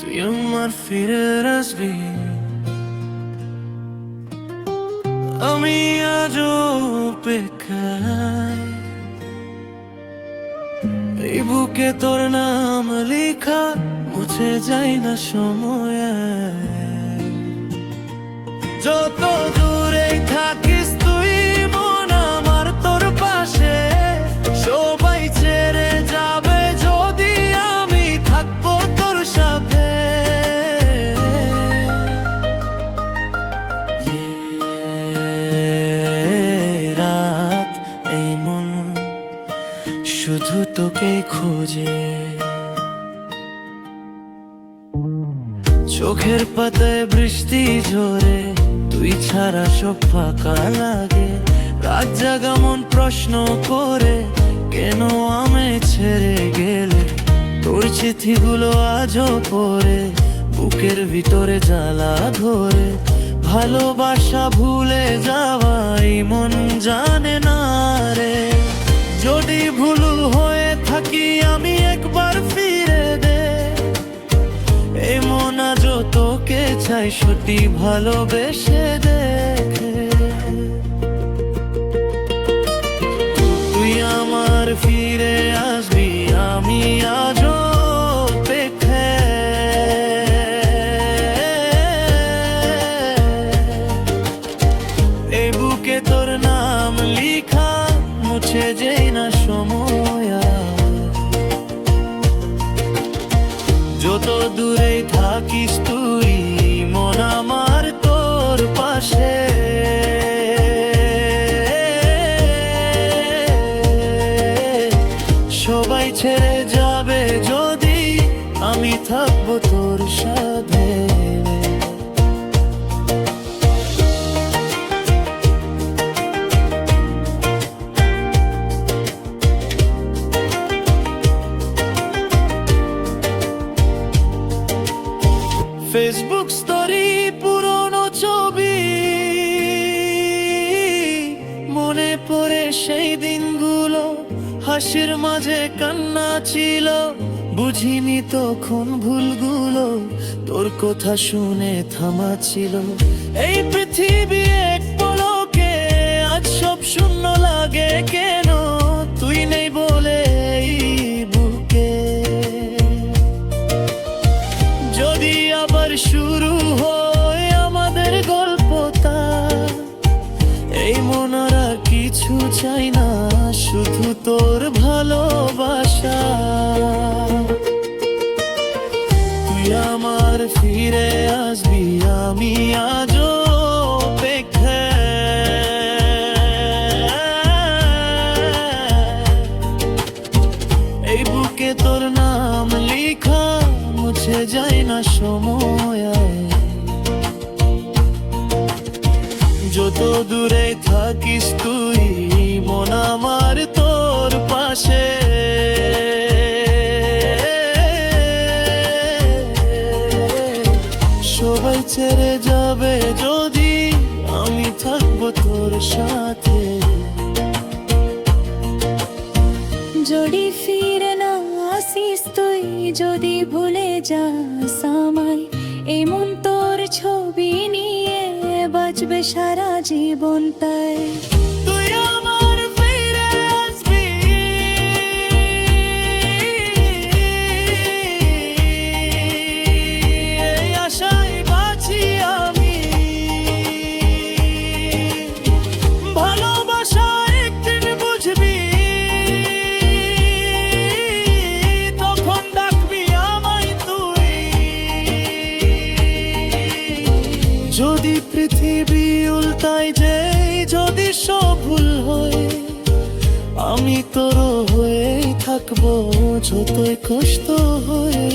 তুই আমার ফিরে আসবি। আমি আজও অপেক্ষায়, এই বুকে তোর নাম লেখা মুছে যায় না সময়। যত দূরে থাকিস তুই মন আমার তোর পাশে, সবাই ছেড়ে যাবে যদি আমি থাকবো তোর সাথে। রাত এই মন শুধু তোকে খোঁজে, চোখের পাতায় বৃষ্টি ঝরে, তুই ছাড়া সব ফাঁকা লাগে। রাত জাগা মন প্রশ্ন করে, কেন আমায় ছেড়ে গেলে। তোর চিঠিগুলো আজও পড়ে, বুকের ভিতরে জ্বালা ধরে। ভালোবাসা ভুলে যাওয়াই মন জানে না রে। যদি ভুল হয়ে থাকি আমি একবার ফিরে দে, এই মন আজও তোকে চাই সত্যি ভালোবেসে দেখে। তুই আমার ফিরে আসবি, আমি আজও অপেক্ষায়। এই বুকে তোর নাম লেখা মুছে যেই না সময়। যত দূরে থাকিস তুই মন আমার তোর পাশে। সবাই ছেড়ে যাবে যদি আমি থাকবো তোর সাথে। ফেসবুক স্টোরি পুরনো ছবি, মনে পড়ে সেই দিনগুলো, হাসির মাঝে কান্না ছিল। বুঝিনি তখন ভুলগুলো, তোর কথা শুনে থামা ছিল। এই পৃথিবী এক পলকে আজ সব শূন্য লাগে কেন, তুই নেই বলে এই বুকে। যদি আবার শুরু হয় আমাদের গল্পটা, এই মন আর কিছু চাই না, শুধু তোর ভালোবাসা। তুই আমার ফিরে আসবি, আমি আজও অপেক্ষায়। এই বুকে তোর নাম লেখা মুছে যায় না সময়। যত দূরে থাকিস তুই মন আমার তোর পাশে। সবাই ছেড়ে যাবে যদি আমি থাকবো তোর সাথে। যদি ফিরে না আসিস তুই, যদি ভুলে যাস আমায়, এমন তোর ছবি নিয়ে বাঁচবে সারা জীবন তাই। তুই আমার ফিরে আসবি, এই আশায় বাঁচি আমি। ভালোবাসা একদিন বুঝবি, তখন ডাকবি আমায় তুই। যদি পৃথিবী উল্টাই যায়, যদি সব ভুল হয়, আমি তোর হয়েই থাকবো যতই কষ্ট হয়।